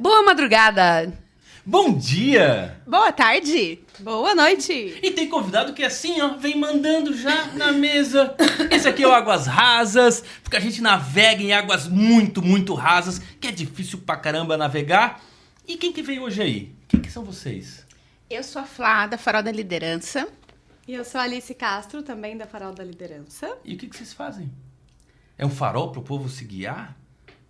Boa madrugada! Bom dia! Boa tarde! Boa noite! E tem convidado que assim, ó, vem mandando já na mesa. Esse aqui é o Águas Rasas, porque a gente navega em águas muito, muito rasas, que é difícil pra caramba navegar. E quem que veio hoje aí? Quem que são vocês? Eu sou a Flá, da Farol da Liderança. E eu sou a Alice Castro, também da Farol da Liderança. E o que vocês fazem? É um farol pro povo se guiar?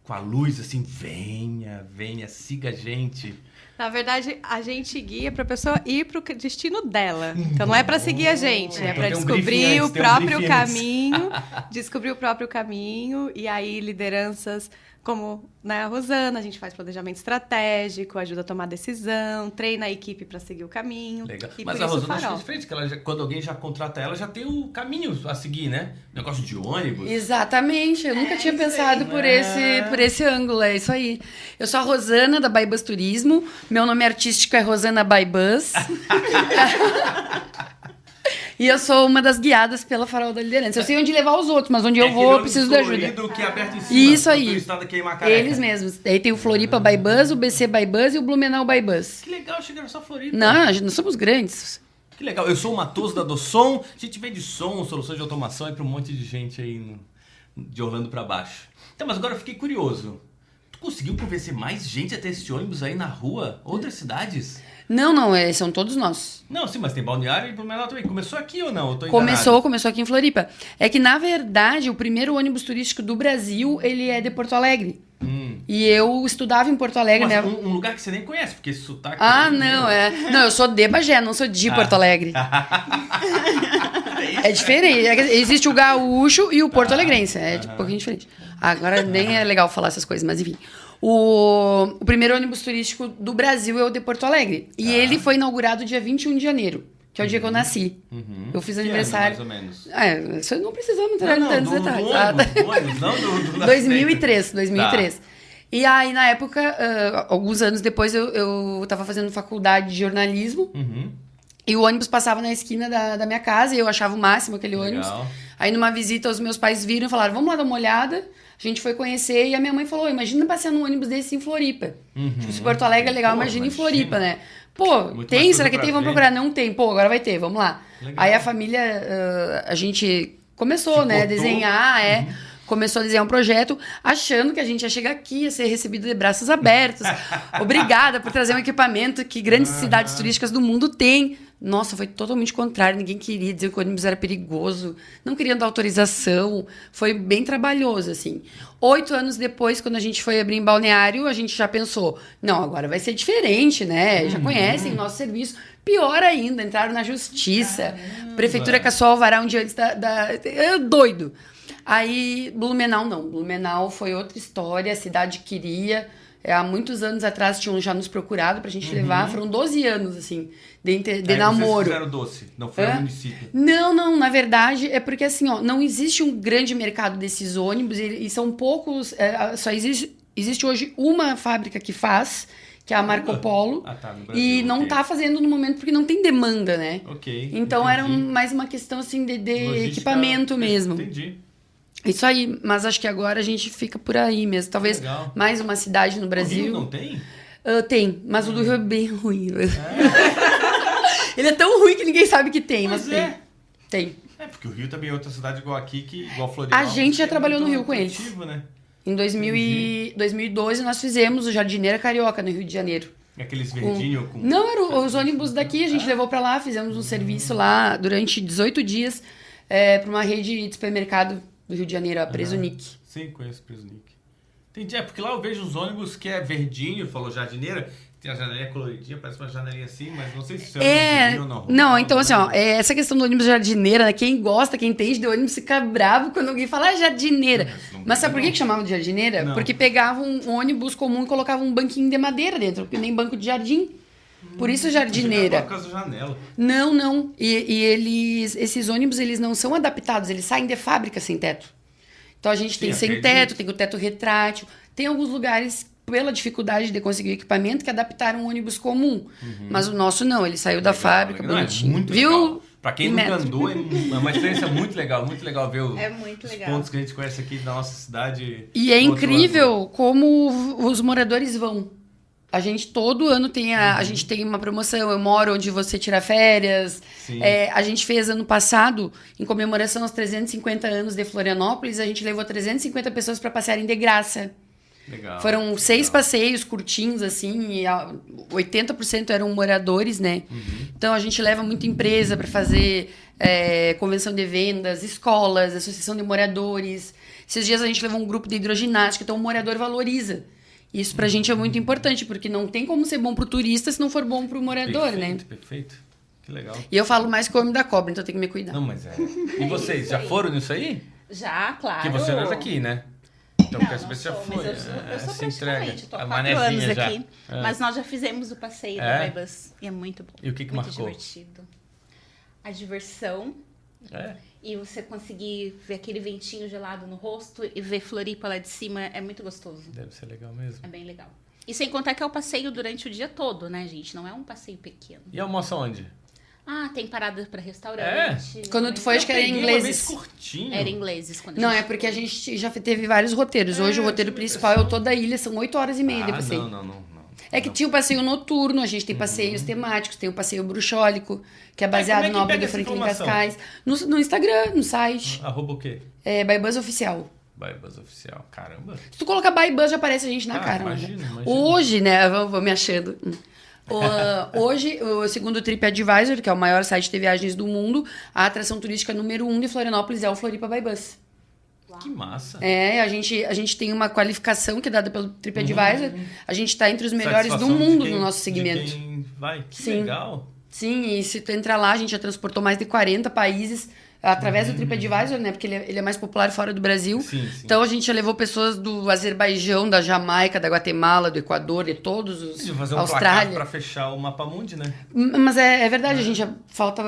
Com a luz assim, venha, venha, siga a gente. Na verdade, a gente guia para a pessoa ir para o destino dela. Então não é para seguir a gente, é para descobrir o próprio caminho, descobrir o próprio caminho. E aí lideranças como a Rosana, a gente faz planejamento estratégico, ajuda a tomar decisão, treina a equipe para seguir o caminho. Legal. E Mas por a isso Rosana acho que é farol. diferente, que ela quando alguém já contrata ela, já tem o caminho a seguir, né? Negócio de ônibus. Exatamente, eu nunca tinha pensado por esse ângulo, é isso aí. Eu sou a Rosana, da Baibus Turismo, meu nome artístico é Rosana Baibus. E eu sou uma das guiadas pela Farol da Liderança. Eu sei onde levar os outros, mas onde eu vou, eu preciso de ajuda. Que é aberto em cima, Isso aí. aqui em Macaé. Eles mesmos. Aí tem o Floripa Baibus, o BC Baibus e o Blumenau Baibus. Que legal, chegaram só Floripa. Não, nós somos grandes. Que legal. Eu sou o Matoso da Dossom. A gente vende som, soluções de automação e para um monte de gente aí de Orlando para baixo. Então, mas agora eu fiquei curioso. Tu conseguiu convencer mais gente a ter esse ônibus aí na rua? Outras cidades? Não, são todos nós. Não, sim, mas tem Balneário e Blumenau também. Começou aqui ou não? Eu tô enganado. Começou aqui em Floripa. É que, na verdade, o primeiro ônibus turístico do Brasil, ele é de Porto Alegre. E eu estudava em Porto Alegre, Mas né? um lugar que você nem conhece, porque esse sotaque... Ah, não, Não, eu sou de Bagé, não sou de Porto Alegre. É diferente. Existe o gaúcho e o porto-alegrense. É um pouquinho diferente. Agora nem é legal falar essas coisas, mas enfim. O primeiro ônibus turístico do Brasil é o de Porto Alegre. E ele foi inaugurado dia 21 de janeiro, que é o dia que eu nasci. Eu fiz aniversário. Que ano, mais ou menos? Isso não precisamos entrar em tantos detalhes. Do ônibus, não do 2003. E aí, na época, alguns anos depois, eu tava fazendo faculdade de jornalismo. E o ônibus passava na esquina da minha casa e eu achava o máximo aquele ônibus. Aí, numa visita, os meus pais viram e falaram, vamos lá dar uma olhada. A gente foi conhecer e a minha mãe falou, imagina passear num ônibus desse em Floripa. Tipo, se Porto Alegre é legal, imagina em Floripa, né? Pô, Muito tem? mais Será que coisa tem? pra Vamos ver. procurar. Não tem. Pô, agora vai ter, vamos lá. Legal. Aí a família, a gente começou, Se né, a botou. desenhar, começou a desenhar um projeto, achando que a gente ia chegar aqui, ia ser recebido de braços abertos. Obrigada por trazer um equipamento que grandes cidades turísticas do mundo têm. Nossa, foi totalmente contrário. Ninguém queria dizer que o ônibus era perigoso. Não queriam dar autorização. Foi bem trabalhoso, assim. 8 anos depois, quando a gente foi abrir em Balneário, a gente já pensou, não, agora vai ser diferente, né? Já conhecem o nosso serviço. Pior ainda, entraram na justiça. Prefeitura caçou o alvará um dia antes doido. Aí, Blumenau não. Blumenau foi outra história, a cidade queria. Há muitos anos atrás tinham já nos procurado pra gente levar. Foram 12 anos, assim, de namoro. Vocês fizeram doce, não foi o município. Não, na verdade, é porque assim, ó, não existe um grande mercado desses ônibus e são poucos, só existe hoje uma fábrica que faz, que é a Marco Polo, No Brasil, e não tá fazendo no momento porque não tem demanda, né? Ok, Então entendi. era mais uma questão assim de Logística, equipamento mesmo. Entendi. Isso aí, mas acho que agora a gente fica por aí mesmo. Talvez Legal. mais uma cidade no O Brasil. Rio não tem? Tem, mas o do Rio é bem ruim. Ele é tão ruim que ninguém sabe que tem, mas Pois é. tem. É, porque o Rio também é outra cidade igual aqui, igual Floripa. A gente já trabalhou no Rio com eles. Né? Em 2012 nós fizemos o Jardineira Carioca no Rio de Janeiro. Aqueles verdinhos com... Não, eram os ônibus daqui, a gente levou pra lá, fizemos um serviço lá durante 18 dias pra uma rede de supermercado do Rio de Janeiro, a Presunic. Sim, conheço o Presunic. Entendi, porque lá eu vejo os ônibus que é verdinho, falou jardineira, tem a janelinha coloridinha, parece uma janelinha assim, mas não sei se é verdinho ou não. Não, então assim, ó, essa questão do ônibus jardineira, né, quem gosta, quem entende de ônibus fica bravo quando alguém fala jardineira. Mas sabe por que chamavam de jardineira? Não. Porque pegavam um ônibus comum e colocavam um banquinho de madeira dentro, que nem banco de jardim. Por isso jardineira. Por causa da janela. Não. E esses ônibus, eles não são adaptados, eles saem de fábrica sem teto. Então a gente tem sem teto, tem o teto retrátil. Tem alguns lugares, pela dificuldade de conseguir equipamento, que adaptaram um ônibus comum. Mas o nosso não, ele saiu da fábrica, Não, bonitinho. é muito Viu? legal. Pra quem nunca Metro. andou, é uma experiência muito legal ver É muito os legal. pontos que a gente conhece aqui da nossa cidade. E é do outro lado. incrível como os moradores vão. A gente todo ano tem a gente tem uma promoção, eu moro onde você tira férias. A gente fez ano passado, em comemoração aos 350 anos de Florianópolis, a gente levou 350 pessoas para passearem de graça. Legal. Foram 6 passeios curtinhos, assim, e 80% eram moradores, né? Então a gente leva muita empresa para fazer convenção de vendas, escolas, associação de moradores. Esses dias a gente levou um grupo de hidroginástica, então o morador valoriza. Isso pra gente é muito importante, porque não tem como ser bom pro turista se não for bom pro morador, né? Perfeito. Que legal. E eu falo mais que o homem da cobra, então tem que me cuidar. Não, mas E vocês, já foram nisso aí? Já, claro. Que você não é daqui, né? Então, quero saber se já foi. Eu sou se entrega. praticamente, tô há A 4 manezinha anos já. aqui. Mas nós já fizemos o passeio do Baibus. E é muito bom. E o que muito marcou? divertido. A diversão. E você conseguir ver aquele ventinho gelado no rosto e ver Floripa lá de cima é muito gostoso. Deve ser legal mesmo. É bem legal. E sem contar que é o passeio durante o dia todo, né, gente? Não é um passeio pequeno. E almoça onde? Tem parada pra restaurante. Quando tu foi, acho que era ingleses. Curtinho. Era ingleses. Não, é porque a gente já teve vários roteiros. Hoje o roteiro principal é o toda a ilha, são 8 horas e meia de passeio. Não. É que tinha o passeio noturno, a gente tem passeios temáticos, tem o passeio bruxólico, que é baseado na obra do Franklin Cascais. No Instagram, no site. Arroba o quê? Baibus Oficial. Baibus Oficial, caramba. Se tu colocar Baibus, já aparece a gente na cara. Imagina. Hoje, né, vou me achando. Hoje, o segundo TripAdvisor, que é o maior site de viagens do mundo, a atração turística número 1 de Florianópolis é o Floripa Baibus. Que massa. A gente tem uma qualificação que é dada pelo TripAdvisor. A gente está entre os melhores do mundo no nosso segmento. De quem vai. Que Sim. legal. Sim, e se tu entrar lá, a gente já transportou mais de 40 países através do TripAdvisor, né? Porque ele é mais popular fora do Brasil. Sim. Então a gente já levou pessoas do Azerbaijão, da Jamaica, da Guatemala, do Equador, de todos os... De fazer um Austrália. placar pra fechar o mapa mundi, né? Mas é verdade, a gente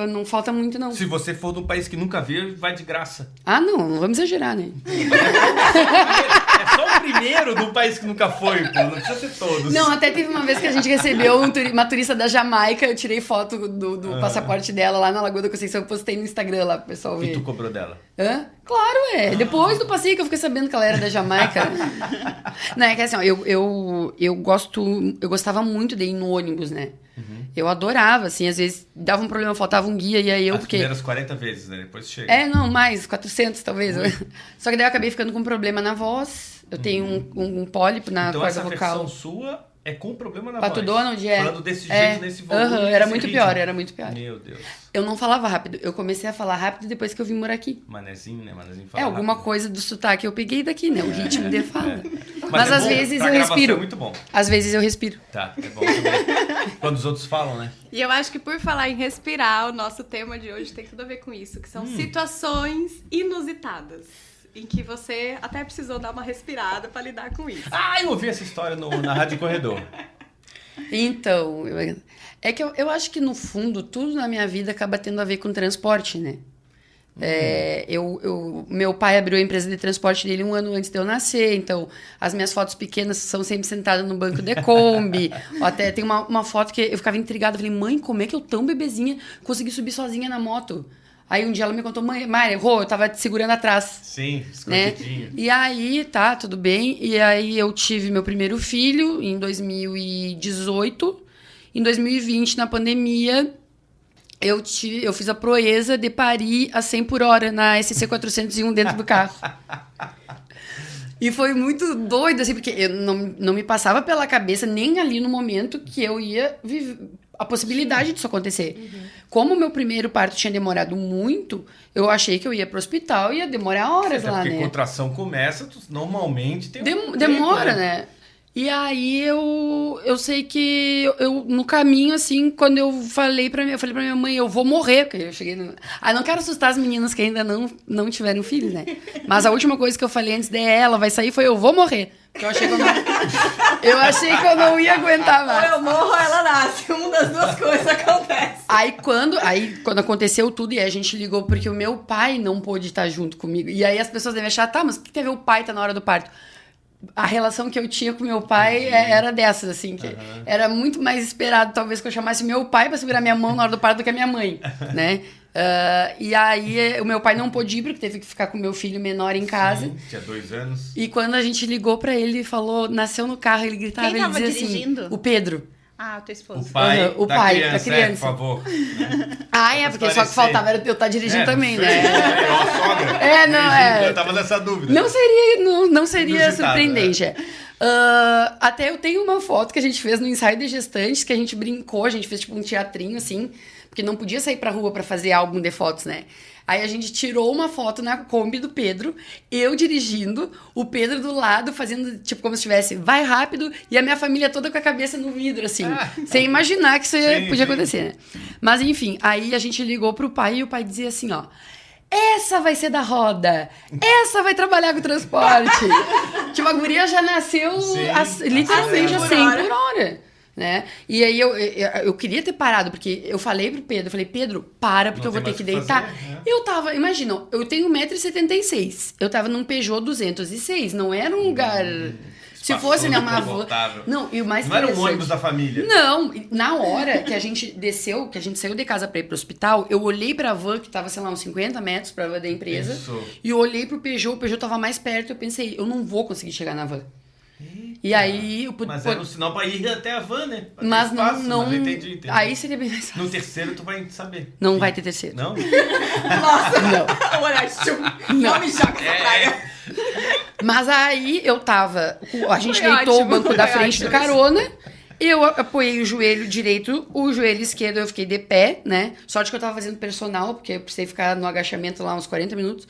não falta muito, não. Se você for de um país que nunca viu, vai de graça. Não vamos exagerar, né? É só o primeiro de um país que nunca foi, pô. Não precisa ser todos. Não, até teve uma vez que a gente recebeu uma turista da Jamaica, eu tirei foto do passaporte dela lá na Lagoa da Conceição, eu postei no Instagram lá pro pessoal ver. E tu cobrou dela? Claro, Depois do passeio que eu fiquei sabendo que ela era da Jamaica. Não, é que assim, ó, eu gostava muito de ir no ônibus, né? Eu adorava, assim, às vezes dava um problema, faltava um guia, e aí eu... As primeiras 40 vezes, né? Depois chega. Não, mais, 400 talvez. Só que daí eu acabei ficando com um problema na voz, eu tenho um pólipo na corda vocal. Então essa versão sua é com problema na Pato voz. Donald, Falando desse jeito, nesse volume. Era muito pior, era muito pior. Meu Deus. Eu não falava rápido, eu comecei a falar rápido depois que eu vim morar aqui. Manezinho, né? Manezinho fala alguma rápido. coisa do sotaque eu peguei daqui, né? O ritmo de fala. Mas às vezes eu respiro. É muito bom. Às vezes eu respiro. Tá, é bom também. Quando os outros falam, né? E eu acho que por falar em respirar, o nosso tema de hoje tem tudo a ver com isso, que são situações inusitadas, em que você até precisou dar uma respirada pra lidar com isso. Eu ouvi essa história na Rádio Corredor. Então, é que eu acho que no fundo tudo na minha vida acaba tendo a ver com transporte, né? Meu pai abriu a empresa de transporte dele 1 ano antes de eu nascer, então as minhas fotos pequenas são sempre sentada no banco de Kombi. Até tem uma foto que eu ficava intrigada, falei, mãe, como é que eu tão bebezinha consegui subir sozinha na moto? Aí um dia ela me contou, mãe, Mari, eu tava te segurando atrás. Sim, escondidinho. Né? E aí, tá, tudo bem. E aí eu tive meu primeiro filho em 2018. Em 2020, na pandemia, eu fiz a proeza de parir a 100 por hora na SC 401 dentro do carro. E foi muito doido, assim, porque eu não me passava pela cabeça, nem ali no momento, que eu ia viver a possibilidade disso acontecer. Como o meu primeiro parto tinha demorado muito, eu achei que eu ia pro hospital e ia demorar horas lá, né? Porque contração começa, normalmente tem demora, né? E aí eu sei que eu no caminho, assim, quando eu falei pra minha mãe, eu vou morrer, porque eu cheguei não quero assustar as meninas que ainda não tiveram filhos, né? Mas a última coisa que eu falei antes ela vai sair foi eu vou morrer. Porque eu achei que eu não ia aguentar mais. Ou eu morro ou ela nasce. Uma das duas coisas acontece. Aí quando aconteceu tudo, e a gente ligou porque o meu pai não pôde estar junto comigo. E aí as pessoas devem achar, tá, mas o que teve o pai tá na hora do parto? A relação que eu tinha com meu pai era dessas, assim, que era muito mais esperado, talvez, que eu chamasse meu pai pra segurar minha mão na hora do parto do que a minha mãe, né? E aí o meu pai não pôde ir, porque teve que ficar com o meu filho menor em casa. Sim, tinha 2 anos. E quando a gente ligou pra ele e falou, nasceu no carro, ele gritava, Quem ele tava dizia dirigindo? assim, o Pedro. Ah, tua esposa. O pai da criança. por favor. Né? Porque só que faltava era eu estar dirigindo também, não sei, né? Ó, a sogra. Não, é. Eu tava nessa dúvida. Não seria Inusitado, surpreendente. Até eu tenho uma foto que a gente fez no ensaio de gestantes, que a gente brincou, a gente fez tipo um teatrinho assim, porque não podia sair pra rua pra fazer álbum de fotos, né? Aí a gente tirou uma foto na Kombi do Pedro, eu dirigindo, o Pedro do lado fazendo, tipo, como se estivesse, vai rápido, e a minha família toda com a cabeça no vidro, assim. Sem imaginar que isso podia acontecer, né? Mas enfim, aí a gente ligou pro pai e o pai dizia assim, ó, essa vai ser da roda, essa vai trabalhar com transporte. Tipo, a guria já nasceu literalmente a 100 por hora. Né? E aí eu queria ter parado, porque eu falei pro Pedro, Pedro, para, porque eu vou ter que deitar. Fazer, né? Eu tava, imagina, eu tenho 1,76 m, eu tava num Peugeot 206, não era um lugar... Se fosse, né, uma van... Não, e o mais não era um ônibus da família. Não, na hora que a gente desceu, que a gente saiu de casa pra ir pro hospital, eu olhei pra van, que tava, sei lá, uns 50 metros pra van da empresa, e eu olhei pro Peugeot, o Peugeot tava mais perto, eu pensei, eu não vou conseguir chegar na van. E aí... Mas era um sinal pra ir até a van, né? Mas não... Mas entendi. Aí seria bem mais fácil. No terceiro tu vai saber. Não vai ter terceiro. Não? Nossa! Não. O olhar não me joga essa praga. Mas aí eu tava... A gente Foi deitou ótimo, o banco da foi frente ótimo. do carona, eu apoiei o joelho direito, o joelho esquerdo eu fiquei de pé, né? Sorte que eu tava fazendo personal, porque eu precisei ficar no agachamento lá uns 40 minutos.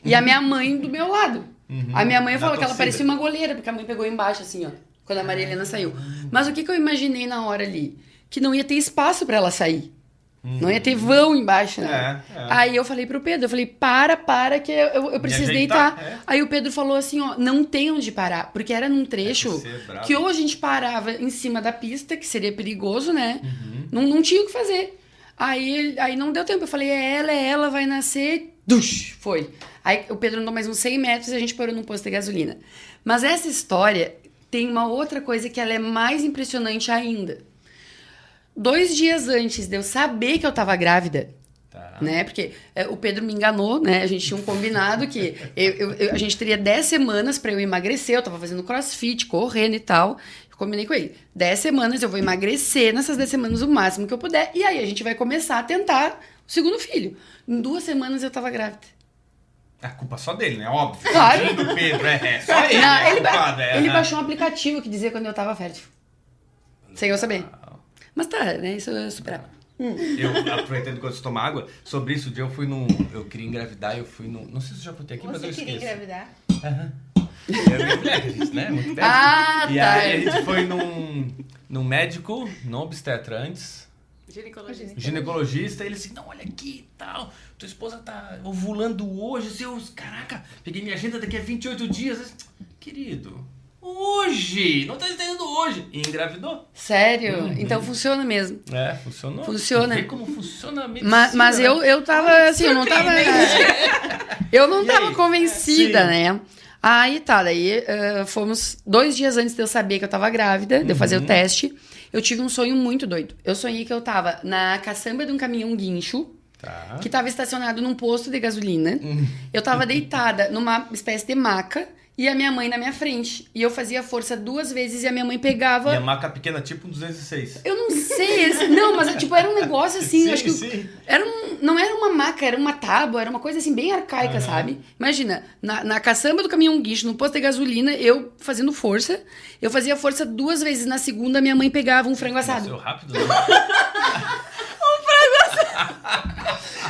E a minha mãe do meu lado. A minha mãe falou que ela parecia uma goleira, porque a mãe pegou embaixo, assim, ó, quando a Maria Helena saiu. Mas o que eu imaginei na hora ali? Que não ia ter espaço pra ela sair. Não ia ter vão embaixo, né? Aí eu falei pro Pedro, para, que eu preciso deitar. Aí o Pedro falou assim, ó, não tem onde parar. Porque era num trecho que ou a gente parava em cima da pista, que seria perigoso, né? Não tinha o que fazer. Aí não deu tempo. Eu falei, é ela, vai nascer. Dush, foi. Aí o Pedro andou mais uns 100 metros e a gente parou num posto de gasolina. Mas essa história tem uma outra coisa que ela é mais impressionante ainda. 2 dias antes de eu saber que eu tava grávida, né? Porque o Pedro me enganou, né? A gente tinha um combinado que a gente teria 10 semanas pra eu emagrecer. Eu tava fazendo crossfit, correndo e tal. Eu combinei com ele. 10 semanas eu vou emagrecer nessas 10 semanas o máximo que eu puder. E aí a gente vai começar a tentar o segundo filho. Em 2 semanas eu tava grávida. A culpa só dele, né? Óbvio. Claro. O do Pedro, só ele. Não, ele baixou um aplicativo que dizia quando eu tava fértil. Sem eu saber. Mas tá, né? Isso eu superava. Eu, aproveitando enquanto você toma água, sobre isso, o dia eu queria engravidar, eu fui num... Não sei se eu já contei aqui, mas eu esqueço. Você queria engravidar? Eu e minha mulher, que a gente, né? Muito velho. E aí a gente foi num médico, não obstetra antes, ginecologista, e ele assim, não, olha aqui e tal, tua esposa tá ovulando hoje, caraca, peguei minha agenda daqui a 28 dias, querido, hoje, não tá entendendo hoje, e engravidou. Sério? Então funciona mesmo. Funcionou. Funciona. Vê como funciona a medicina. Mas eu tava assim, eu não tava... Eu não tava convencida, né? Aí tá, daí fomos 2 dias antes de eu saber que eu tava grávida, de eu fazer o teste, eu tive um sonho muito doido. Eu sonhei que eu tava na caçamba de um caminhão guincho, que tava estacionado num posto de gasolina. Eu tava deitada numa espécie de maca, e a minha mãe na minha frente. E eu fazia força 2 vezes e a minha mãe pegava... E a maca pequena, tipo um 206. Eu não sei. Não, mas tipo, era um negócio assim... Sim, acho que sim. Não era uma maca, era uma tábua. Era uma coisa assim, bem arcaica, sabe? Imagina, na caçamba do caminhão guincho, no posto de gasolina, eu fazendo força. Eu fazia força 2 vezes. Na segunda, minha mãe pegava um frango assado. Nasceu rápido, né?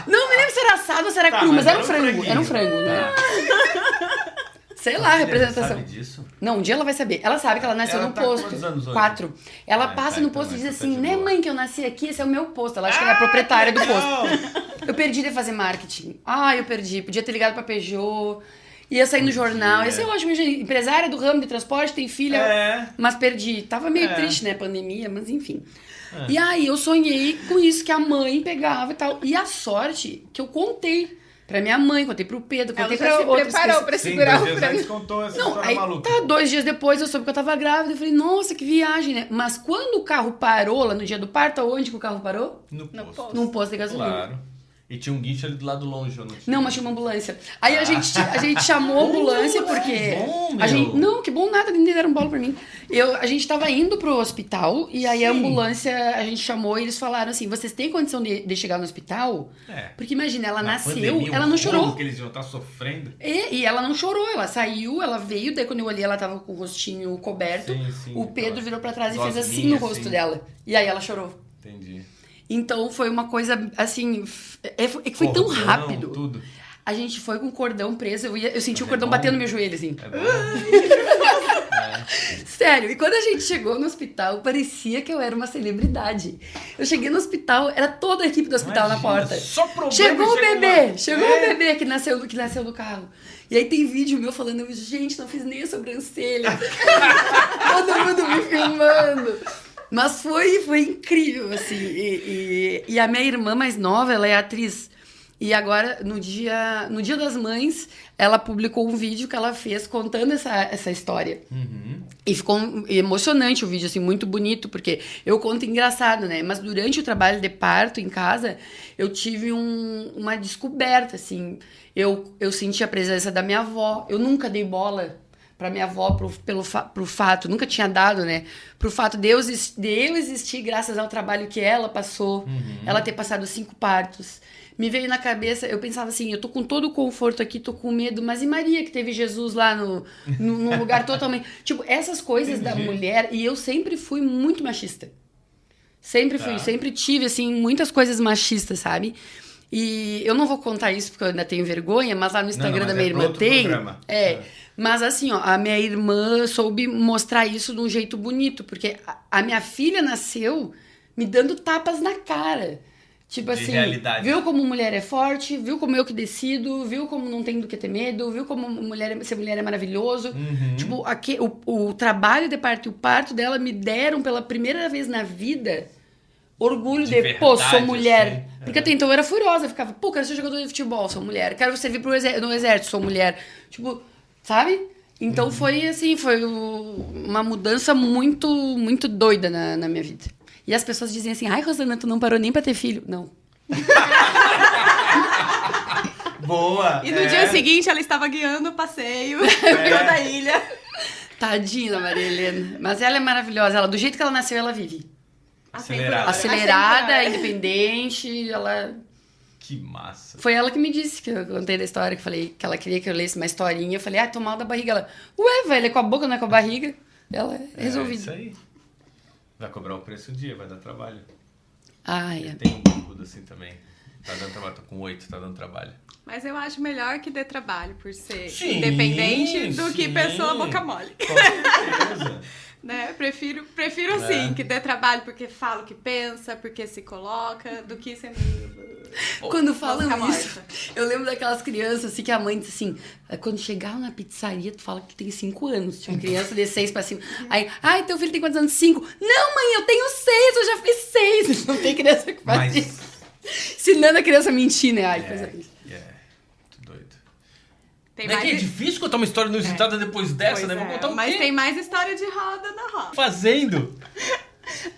Não me lembro se era assado ou se era cru, mas era um frango. Era um frango, né? Sei lá, a representação. Sabe disso? Não, um dia ela vai saber. Ela sabe que ela nasceu Ela no tá posto. quantos anos hoje? 4. Ela passa no posto e diz assim, né, mãe, que eu nasci aqui, esse é o meu posto. Ela acha que ela é a proprietária do posto. Eu perdi de fazer marketing. Eu perdi. Podia ter ligado pra Peugeot. Ia sair no jornal. Ia ser ótimo. Empresária do ramo de transporte, tem filha. Mas perdi. Tava meio triste, né, pandemia, mas enfim. E aí eu sonhei com isso, que a mãe pegava e tal. E a sorte que eu contei pra minha mãe, contei pro Pedro, contei pra outras preparou pra segurar o frango. frango. Contou essa Não, história aí maluca. 2 dias depois eu soube que eu tava grávida. Eu falei, nossa, que viagem, né? Mas quando o carro parou lá no dia do parto, aonde que o carro parou? No posto. Num posto de gasolina. Claro. E tinha um guincho ali do lado longe, ou não tinha? Não, mas tinha uma ambulância. Aí a gente chamou a ambulância porque... bom, a gente, meu. não, que bom nada, nem deram bola pra mim. A gente tava indo pro hospital e aí a ambulância, a gente chamou e eles falaram assim, vocês têm condição de chegar no hospital? Porque imagina, ela nasceu, pandemia, ela não chorou. Que eles iam estar sofrendo. E ela não chorou, ela saiu, ela veio, daí quando eu olhei ela tava com o rostinho coberto, Sim, o Pedro virou pra trás e gosminha, fez assim no rosto assim. dela. E aí ela chorou. Entendi. Então foi uma coisa assim, foi tão rápido. Tudo. A gente foi com o cordão preso, eu senti o cordão batendo no meu joelho, assim. É bom. Sério, e quando a gente chegou no hospital, parecia que eu era uma celebridade. Eu cheguei no hospital, era toda a equipe do hospital na porta. Só problema. Chegou o bebê, lá. chegou o bebê que nasceu do carro. E aí tem vídeo meu falando, gente, não fiz nem a sobrancelha. Todo mundo me filmando. Mas foi incrível, assim. E a minha irmã mais nova, ela é atriz. E agora, no dia das Mães, ela publicou um vídeo que ela fez contando essa história. Uhum. E ficou emocionante o vídeo, assim, muito bonito, porque eu conto engraçado, né? Mas durante o trabalho de parto em casa, eu tive uma descoberta, assim. Eu senti a presença da minha avó. Eu nunca dei bola pra minha avó pro fato, nunca tinha dado, né? Pro fato de eu existir graças ao trabalho que ela passou, ela ter passado 5 partos. Me veio na cabeça, eu pensava assim, eu tô com todo o conforto aqui, tô com medo, mas e Maria que teve Jesus lá num lugar totalmente... Tipo, essas coisas da mulher, e eu sempre fui muito machista. Sempre fui, sempre tive, assim, muitas coisas machistas, sabe? E eu não vou contar isso porque eu ainda tenho vergonha, mas lá no Instagram da minha irmã tem. Programa. Mas assim, ó, a minha irmã soube mostrar isso de um jeito bonito, porque a minha filha nasceu me dando tapas na cara. Tipo De assim, realidade. viu como mulher é forte, viu como eu que decido, viu como não tem do que ter medo, viu como ser mulher é maravilhoso. Tipo, o trabalho de parto e o parto dela me deram pela primeira vez na vida orgulho de verdade, pô, sou mulher. assim, Porque até então eu era furiosa, ficava, pô, quero ser jogador de futebol, sou mulher. Quero servir no exército, sou mulher. Tipo, sabe? Então foi assim, foi uma mudança muito, muito doida na minha vida. E as pessoas dizem assim, ai, Rosana, tu não parou nem pra ter filho. Não. Boa! E no dia seguinte ela estava guiando o passeio por toda a ilha. Tadinha da Maria Helena. Mas ela é maravilhosa. Ela, do jeito que ela nasceu, ela vive. Acelerada, independente, ela... Que massa. Foi ela que me disse, que eu contei da história, que eu falei que ela queria que eu lesse uma historinha. Eu falei, tô mal da barriga. Ela, ué, velho, é com a boca, não é com a barriga? Ela é resolvida. Isso aí. Vai cobrar um preço um dia, vai dar trabalho. Ai, Tem um pouco assim também. Tá dando trabalho, tô com 8, tá dando trabalho. Mas eu acho melhor que dê trabalho por ser Sim, independente do que pessoa boca mole. Com certeza. Né? Prefiro assim, que dê trabalho porque fala o que pensa, porque se coloca, do que ser Quando falam Mosca isso, eu lembro daquelas crianças assim que a mãe diz assim, quando chegar na pizzaria, tu fala que tem 5 anos. Tinha uma criança de 6 pra 5. Aí, ai, teu filho tem quantos anos? 5. Não, mãe, eu tenho 6, eu já fiz 6. Não tem criança que faz isso. Ensinando a criança a mentir, né? Ai, coisa triste. Muito doido. Tem Não é mais... que é difícil contar uma história inusitada depois dessa, Pois né? Vou contar o mas quê? tem mais história de roda na roda. Fazendo.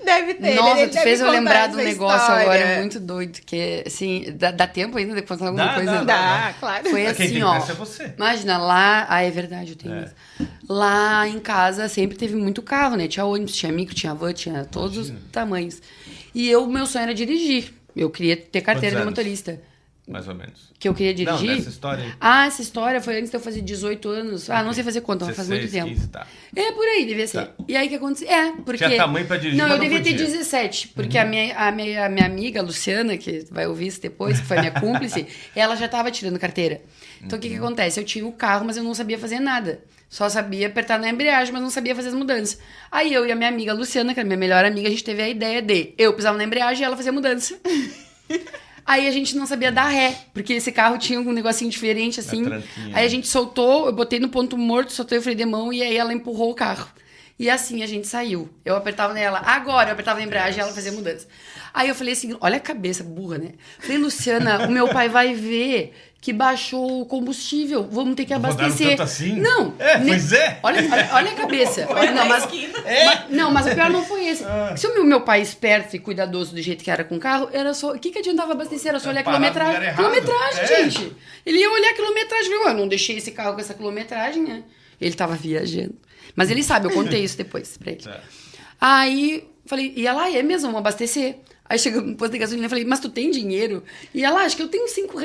Deve ter. Nossa, ele tu deve fez eu contar lembrar de um essa negócio história. agora muito doido, que assim, dá tempo ainda de contar alguma coisa? Dá, claro. Foi Quem assim, tem ó. pressa é você. Imagina, lá... Ah, é verdade, eu tenho mesmo. Lá em casa sempre teve muito carro, né? Tinha ônibus, tinha micro, tinha van, tinha todos os tamanhos. E meu sonho era dirigir. Eu queria ter carteira de Quantos anos? motorista. Mais ou menos. Que eu queria dirigir. Não, dessa história aí. Ah, essa história foi antes de eu fazer 18 anos. Ah, não sei fazer conta, mas faz muito 16, tempo. 15, tá. É, por aí, devia ser. Tá. E aí, o que aconteceu? Porque... Tinha tamanho pra dirigir, Não, mas eu não devia ter podia. 17. Porque a minha amiga, Luciana, que vai ouvir isso depois, que foi minha cúmplice, ela já tava tirando carteira. Então, o que acontece? Eu tinha o carro, mas eu não sabia fazer nada. Só sabia apertar na embreagem, mas não sabia fazer as mudanças. Aí, eu e a minha amiga Luciana, que era minha melhor amiga, a gente teve a ideia de... Eu pisava na embreagem e ela fazia mudança. Aí a gente não sabia dar ré, porque esse carro tinha um negocinho diferente, assim. tranquinha. Aí a gente soltou, eu botei no ponto morto, soltei o freio de mão e aí ela empurrou o carro. E assim a gente saiu. Eu apertava nela, agora eu apertava na embreagem e ela fazia mudança. Aí eu falei assim, olha a cabeça burra, né? Falei, Luciana, o meu pai vai ver que baixou o combustível, vamos ter que abastecer. Tanto assim? Não. Pois é. Olha a cabeça. Não, mas o pior não foi esse. Se o meu pai esperto e cuidadoso do jeito que era com o carro, era só... O que adiantava abastecer? Era só olhar a quilometragem. Quilometragem, gente. Ele ia olhar a quilometragem. Eu não deixei esse carro com essa quilometragem, né? Ele tava viajando. Mas ele sabe, eu contei isso depois pra ele. Aí, falei, e ela, é mesmo, vamos abastecer. Aí chegou no posto de gasolina e falei, mas tu tem dinheiro? E ela, acho que eu tenho R$5.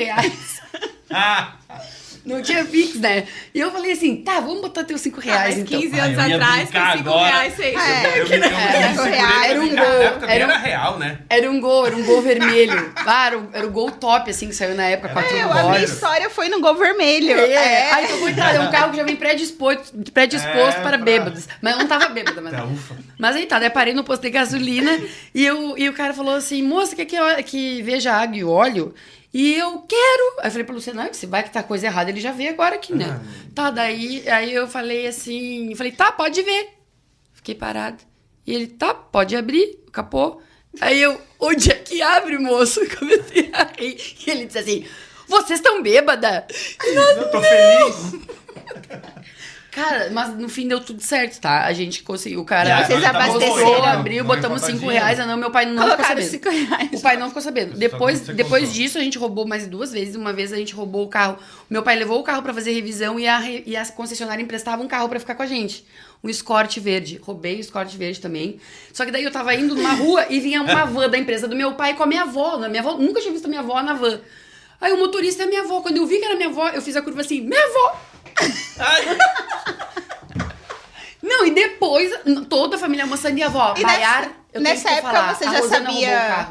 Não tinha Pix, né? E eu falei assim, tá, vamos botar teus R$5 então. 15 anos atrás, tem R$5 seis. Era um gol. Era real, né? Era um gol vermelho. Claro, era o gol top, assim, que saiu na época, 4 A minha horas. história foi no gol vermelho. Aí, coitado, é um carro que já vem predisposto para bêbados. Mas eu não tava bêbada, mas... Ufa. Mas aí tá, daí parei no posto de gasolina e o cara falou assim, moça, quer que veja a água e óleo? E eu quero. Aí eu falei pra Luciana, se vai que tá coisa errada, ele já vê agora aqui, né? Tá, daí aí eu falei assim, tá, pode ver. Fiquei parada. E ele, tá, pode abrir o capô. Aí eu, onde é que abre, moço? Comecei a rir. E ele disse assim, vocês estão bêbada? Eu tô feliz. Cara, mas no fim deu tudo certo, tá? A gente conseguiu, o cara... Vocês abasteceram. Abriu, botamos R$5. Não, meu pai não ficou sabendo. R$5. O pai não ficou sabendo. Depois disso, a gente roubou mais 2 vezes. Uma vez a gente roubou o carro. Meu pai levou o carro pra fazer revisão e a concessionária emprestava um carro pra ficar com a gente. Um Escort verde. Roubei o Escort verde também. Só que daí eu tava indo numa rua e vinha uma van da empresa do meu pai com a minha avó. Minha avó nunca tinha visto a minha avó na van. Aí o motorista é minha avó. Quando eu vi que era minha avó, eu fiz a curva assim, minha avó! Não, e depois, toda a família moçando e a avó, baiar, nessa época você já sabia...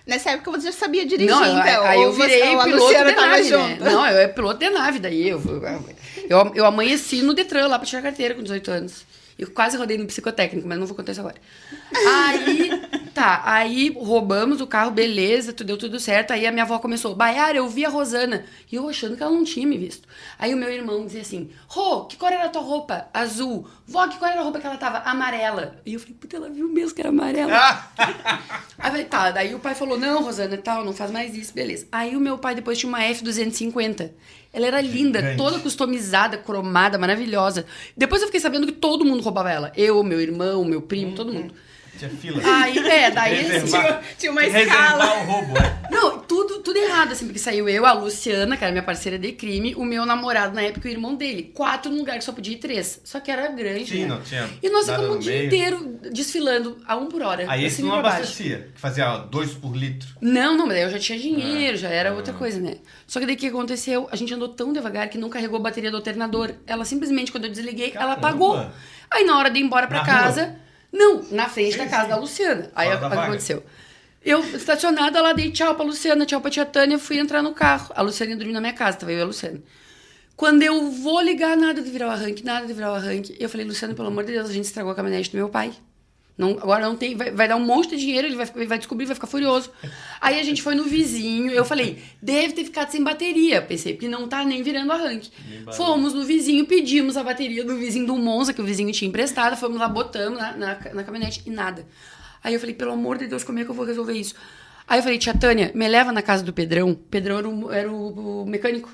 Nessa época você já sabia dirigir, então? Aí eu virei piloto de nave, junto. né? Não, eu era piloto de nave, daí eu amanheci no Detran lá pra tirar carteira com 18 anos. Eu quase rodei no psicotécnico, mas não vou contar isso agora. Aí roubamos o carro, beleza, deu tudo certo. Aí a minha avó começou, Baiara, eu vi a Rosana. E eu achando que ela não tinha me visto. Aí o meu irmão dizia assim, Rô, que cor era a tua roupa? Azul. Vó, que cor era a roupa que ela tava? Amarela. E eu falei, puta, ela viu mesmo que era amarela. Aí eu falei, tá, daí o pai falou, não, Rosana, tal, não faz mais isso, beleza. Aí o meu pai depois tinha uma F250. Ela era linda, toda customizada, cromada, maravilhosa. Depois eu fiquei sabendo que todo mundo roubava ela. Eu, meu irmão, meu primo, todo mundo. Tinha fila. Aí, daí assim, tinha uma escala. Reservar o roubo, Não, tudo errado, assim, porque saiu eu, a Luciana, que era minha parceira de crime, o meu namorado na época e o irmão dele. 4 num lugar que só podia ir 3. Só que era grande, Sim, né? não tinha. E nós ficamos o dia inteiro desfilando a 1 por hora. Aí esse não abastecia, que fazia 2 por litro. Não, mas daí eu já tinha dinheiro, já era outra coisa, né? Só que daí o que aconteceu? A gente andou tão devagar que não carregou a bateria do alternador. Ela simplesmente, quando eu desliguei, ela apagou. Aí na hora de ir embora pra casa... Rua? Não, na frente da casa da Luciana. Aí o que aconteceu? Eu, estacionada lá, dei tchau pra Luciana, tchau pra tia Tânia, fui entrar no carro. A Luciana ia dormir na minha casa, tava eu e a Luciana. Quando eu vou ligar, nada de virar o arranque, eu falei, Luciana, pelo amor de Deus, a gente estragou a caminhonete do meu pai. Não, agora não tem, vai dar um monte de dinheiro, ele vai descobrir, vai ficar furioso. Aí a gente foi no vizinho, eu falei, deve ter ficado sem bateria. Pensei, porque não tá nem virando arranque. Fomos no vizinho, pedimos a bateria do vizinho do Monza, que o vizinho tinha emprestado, fomos lá, botamos na caminhonete e nada. Aí eu falei, pelo amor de Deus, como é que eu vou resolver isso? Aí eu falei, tia Tânia, me leva na casa do Pedrão. Pedrão era o mecânico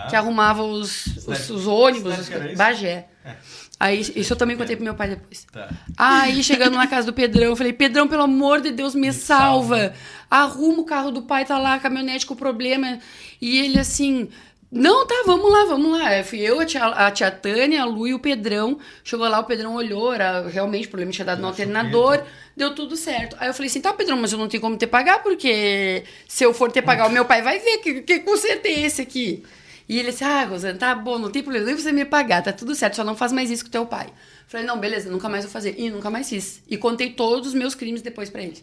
que arrumava os ônibus, Bagé. Aí, isso eu também contei pro meu pai depois. Aí, chegando na casa do Pedrão, eu falei, Pedrão, pelo amor de Deus, me salva. Arruma o carro do pai, tá lá, a caminhonete com problema. E ele assim, não, tá, vamos lá. Fui eu, a tia Tânia, a Lu e o Pedrão. Chegou lá, o Pedrão olhou, realmente o problema tinha dado no alternador. Deu tudo certo. Aí eu falei assim, tá, Pedrão, mas eu não tenho como te pagar, porque se eu for te pagar, o meu pai vai ver que conserto é esse aqui. E ele disse, Rosana, tá bom, não tem problema, nem você me pagar, tá tudo certo, só não faz mais isso com o teu pai. Falei, não, beleza, nunca mais vou fazer. E nunca mais fiz. E contei todos os meus crimes depois pra ele.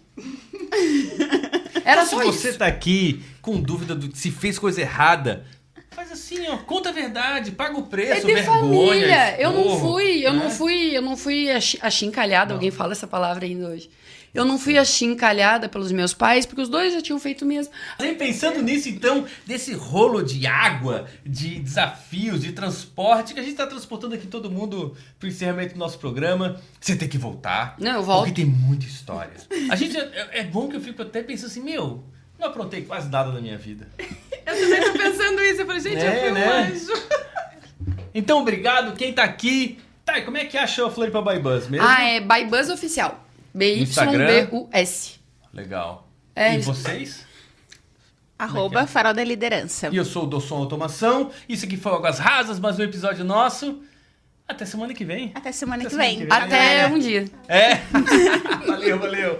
Era só isso. Se você tá aqui com dúvida se fez coisa errada, faz assim, ó, conta a verdade, paga o preço, de vergonha. Família. Eu não fui achincalhada, alguém fala essa palavra ainda hoje. Eu não fui achincalhada pelos meus pais, porque os dois já tinham feito mesmo. Pensando nisso, então, desse rolo de água, de desafios, de transporte, que a gente está transportando aqui todo mundo pro encerramento do nosso programa, você tem que voltar. Não, eu volto. Porque tem muita história. A gente, é bom que eu fico até pensando assim, não aprontei quase nada na minha vida. Eu também tô pensando isso. Eu falei, gente, eu fui um anjo. Então, obrigado. Quem tá aqui... Tá, e como é que achou a Floripa by Bus mesmo? É By Bus Oficial. BYBUS. Legal. É, e vocês? @ Farol da Liderança. E eu sou o do Som Automação. Isso aqui foi o Águas Rasas, mais um episódio nosso. Até semana que vem. Até semana que vem. Até um dia. Valeu.